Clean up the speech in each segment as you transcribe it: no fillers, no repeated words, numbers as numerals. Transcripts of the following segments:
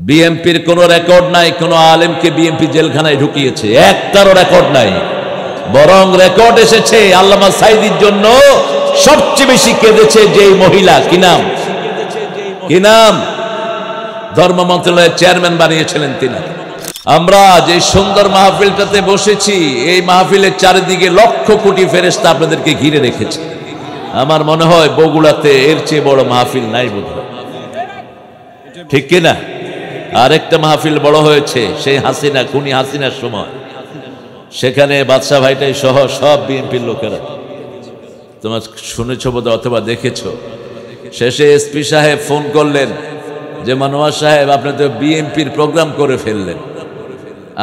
বিএনপির কোনো রেকর্ড নাই কোনো আলেমকে বিএনপি জেলখানায় ঢুকিয়েছে, একটারও রেকর্ড নাই। বরং রেকর্ড এসেছে আল্লামা সাঈদীর জন্য সবচেয়ে বেশি কেঁদেছে যেই মহিলা, কি নাম ধর্ম মন্ত্রণালয়ের চেয়ারম্যান বানিয়েছিলেন তিনি। আমরা যে সুন্দর মাহফিলটাতে বসেছি, এই মাহফিলের চারিদিকে লক্ষ কোটি ফেরেশতা আপনাদেরকে ঘিরে রেখেছে। আমার মনে হয় বগুড়াতে এর চেয়ে বড় মাহফিল নাই বোধহয়, ঠিক কিনা? আরেকটা মাহফিল বড় হয়েছে সেই হাসিনা, খুনি হাসিনার সময়, সেখানে বাদশা ভাইটাই সহ সব বিএনপির লোকেরা, তোমার শুনেছ বোধহয় অথবা দেখেছ। শেষে এসপি সাহেব ফোন করলেন যে মনোয়ার সাহেব আপনি তো বিএনপির প্রোগ্রাম করে ফেললেন।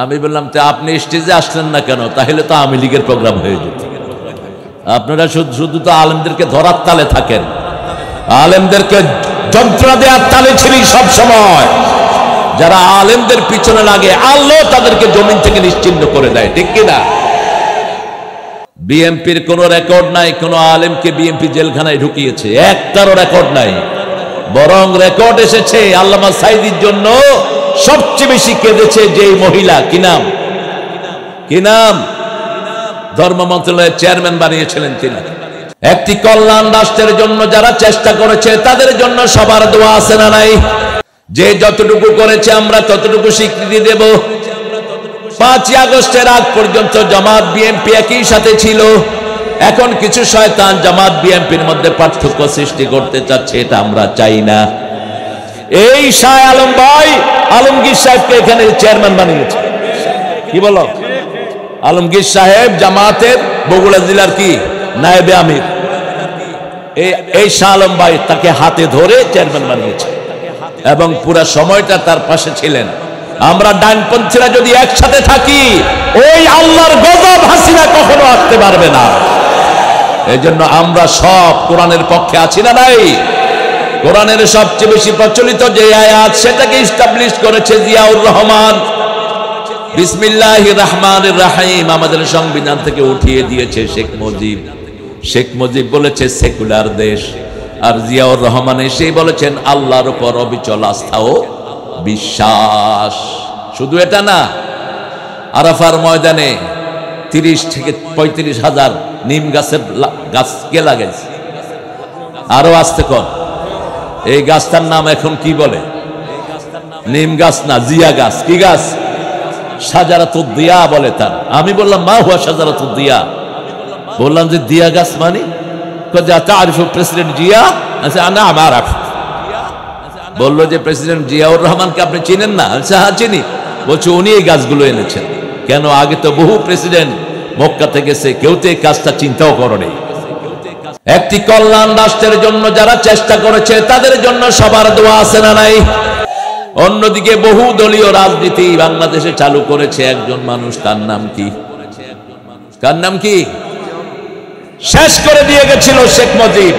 আমি বললাম তো আপনি স্টেজে আসলেন না কেন? তাহলে তো আওয়ামী লীগের প্রোগ্রাম হয়ে যেত। আপনারা শুধু তো আলেমদেরকে ধরার তালে থাকেন, আলেমদেরকে যন্ত্রণা দেওয়ার তালে ছিলেন সব সময়। যারা আলেমদের পিছনে লাগে আল্লাহ তাদেরকে জমিন থেকে নিশ্চিহ্ন করে দেয়, ঠিক কিনা? বিএনপির কোনো রেকর্ড নাই কোনো আলেমকে বিএনপি জেলখানায় ঢুকিয়েছে, একটারও রেকর্ড নাই। বরং রেকর্ড এসেছে আল্লামা সাঈদীর জন্য সবচেয়ে বেশি কেঁদেছে যেই মহিলা, কি নাম ধর্ম মন্ত্রণালয়ের চেয়ারম্যান বানিয়েছিলেন তিনি। একটি কল্যাণ রাষ্ট্রের জন্য যারা চেষ্টা করেছে তাদের জন্য সবার দোয়া আছে না নাই? যে যতটুকু করেছে আমরা ততটুকু স্বীকৃতি দেব। 5 আগস্টের আগ পর্যন্ত জামাত বিএনপি একই সাথে ছিল। এখন কিছু শয়তান জামাত বিএনপির মধ্যে পার্থক্য সৃষ্টি করতে চাচ্ছে, এটা আমরা চাই না। এই শাহ আলম ভাই আলমগীর সাহেবকে এখানে চেয়ারম্যান বানিয়েছে, কি বলো? আলমগীর সাহেব জামাতের বগুড়া জেলার কি নায়েবে আমির। এই শাহ আলম ভাই তাকে হাতে ধরে চেয়ারম্যান বানিয়েছে এবং পুরো সময়টা তার পাশে ছিলেন। আমরা ডানপন্থীরা যদি একসাথে থাকি ওই আল্লাহর গজব হাসিনা কখনো আসতে পারবে না। এই জন্য আমরা সব কোরআনের পক্ষে আছি না নাই? কোরআনের সবচেয়ে বেশি প্রচলিত যে আয়াত সেটাকে ইস্টাবলিশ করেছে জিয়াউর রহমান। বিসমিল্লাহির রহমানির রহিম আমাদের সংবিধান থেকে উঠিয়ে দিয়েছে শেখ মুজিব। শেখ মুজিব বলেছে সেকুলার দেশ, আর জিয়াউর রহমান এসেই বলেছেন আল্লাহর উপর অবিচল আস্থা ও বিশ্বাস। শুধু এটা না, আরাফার ময়দানে 30 থেকে 35 হাজার নিম গাছের গাছ কে লাগাইছে? আরো আসতে কর। এই গাছটার নাম এখন কি বলে? নিম গাছ না, জিয়া গাছ। কি গাছ? শাজারাতুদ দিয়া বলে তার। আমি বললাম মা হুয়া শাজারাতুদ দিয়া। বললাম যে দিয়া গাছ মানে প্রেসিডেন্ট জিয়া? আচ্ছা না আমার বললো যে প্রেসিডেন্ট জিয়াউর রহমানকে আপনি চিনেন না? আচ্ছা হ্যাঁ চিনি। বলছে উনি এই গাছগুলো এনেছেন। কেন? আগে তো বহু প্রেসিডেন্ট মক্কাতে গেছে, কেউ তো এই কাজটা চিন্তাও করেনি। একটি কল্যাণ রাষ্ট্রের জন্য যারা চেষ্টা করেছে তাদের জন্য সবার দোয়া আছে না নাই? অন্যদিকে বহু দলীয় রাজনীতি বাংলাদেশে চালু করেছে একজন মানুষ, তার নাম কি? কার নাম কি? শেষ করে দিয়ে গেছিল শেখ মুজিব।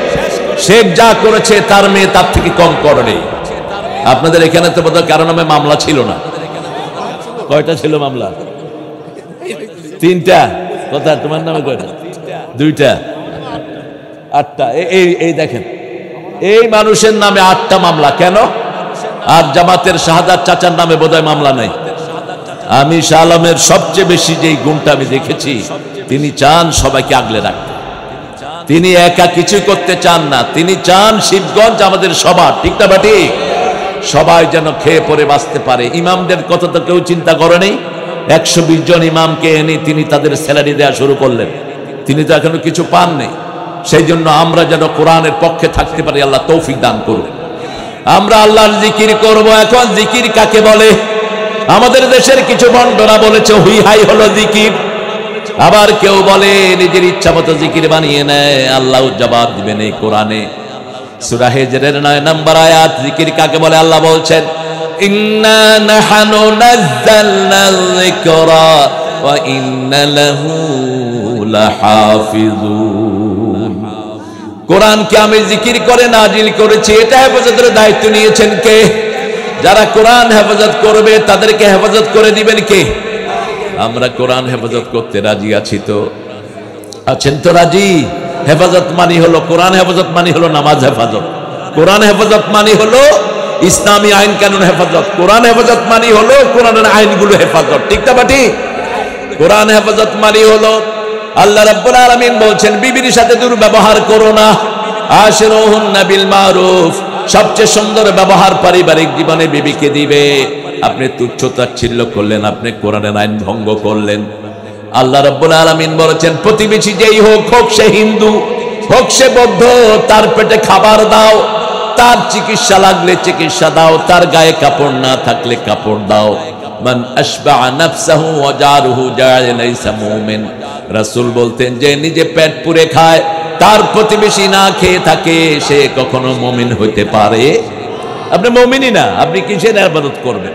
শেখ যা করেছে তার মেয়ে তার থেকে কম করেনি। আপনাদের এখানে তো বোধহয় কারো নামে মামলা ছিল না। কয়টা ছিল মামলা? 3টা। কথা তোমার নামে কয়টা? 2টা। 8টা। এই দেখেন, এই মানুষের নামে 8টা মামলা। কেন? আর জামাতের শাহাদাত চাচার নামে বোধহয় মামলা নাই। আমি শাহ আলমের সবচেয়ে বেশি যেই গুণটা আমি দেখেছি, তিনি চান সবাইকে আগলে রাখতে। তিনি একা কিছু করতে চান না। তিনি চান শিবগঞ্জ আমাদের সবার, ঠিক না বাটি? সবাই যেন খেয়ে পরে বাঁচতে পারে। ইমামদের কথা তো কেউ চিন্তা করেনি। 120 জন ইমামকে এনে তিনি তাদের স্যালারি দেওয়া শুরু করলেন। তিনি তো এখনো কিছু পাননি। সেই জন্য আমরা যেন কোরআনের পক্ষে থাকতে পারি, আল্লাহ তৌফিক দান করুন। আমরা আল্লাহর জিকির করব। এখন জিকির কাকে বলে? আমাদের দেশের কিছু বন্ডরা বলেছে হুই হাই হলো জিকির। আবার কেউ বলে নিজের ইচ্ছা মতো জিকির বানিয়ে নেয়। আল্লাহ জবাব দিবেন এই কোরআনে। সূরা হিজরের 9 নম্বর আয়াত। জিকির কাকে বলে? আল্লাহ বলছেন ইন্না নাহনু নাযালনাল যিকরা ওয়া ইন্না লাহু লাহাফিজুন। কোরআনকে আমি জিকির করে নাজিল করেছি, এটা হেফাজতের দায়িত্ব নিয়েছেন কে? যারা কোরআন হেফাজত করবে তাদেরকে হেফাজত করে দিবেন কে? আমরা কোরআন হেফাজত করতে রাজি আছি তো? আছেন তো রাজি? হেফাজত মানি হলো কোরআন হেফাজত মানি হলো নামাজ হেফাজত। কোরআন হেফাজত মানি হলো ইসলামী আইন কানুন হেফাজত। কোরআন হেফাজত মানে হলো কোরআনের আইনগুলো হেফাজত, ঠিক না বাটি? কোরআন হেফাজত মানে হলো আল্লাহ রাব্বুল আলামিন বলছেন বিবির সাথে দুর্ব্যবহার করো না, আশিরুহুন্না বিল মারুফ, সবচেয়ে সুন্দর ব্যবহার পারিবারিক জীবনে বিবিকে দিবে। আপনি তুচ্ছ-তাচ্ছিল্য করলেন, আপনি কোরআনের আইন ভঙ্গ করলেন। আল্লাহ রাব্বুল আলামিন বলেছেন প্রতিবেশী যেই হোক, হোক সে হিন্দু, হোক সে বৌদ্ধ, তার পেটে খাবার দাও, তার চিকিৎসা লাগলে চিকিৎসা দাও, তার গায়ে কাপড় না থাকলে কাপড় দাও। মান আশবাআ নাফসাহু ওয়া জারুহু জা'আ লাইসা মুমিন। রাসূল বলতেন যে নিজে পেট পুরে খায়, তার প্রতিবেশী না খেয়ে থাকে, সে কখনো মুমিন হতে পারে? আপনি মুমিনই না, আপনি কিসের ইবাদত করবেন?